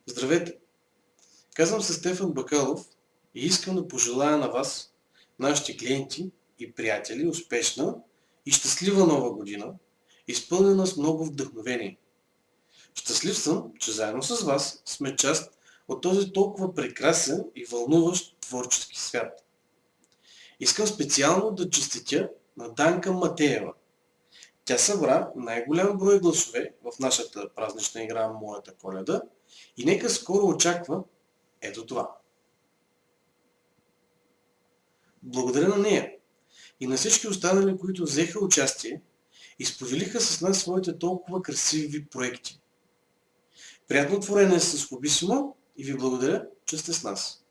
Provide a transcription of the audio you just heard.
Здравейте! Казвам се Стефан Бакалов и искам да пожелая на вас, нашите клиенти и приятели, успешна и щастлива нова година, изпълнена с много вдъхновение. Щастлив съм, че заедно с вас сме част от този толкова прекрасен и вълнуващ творчески свят. Искам специално да честитя на Данка Матеева. Тя събра най-голям брой гласове в нашата празнична игра "Моята Коледа" и нека скоро очаква ето това. Благодаря на нея и на всички останали, които взеха участие и споделиха с нас своите толкова красиви проекти. Приятно творене с Хобисимо и ви благодаря, че сте с нас.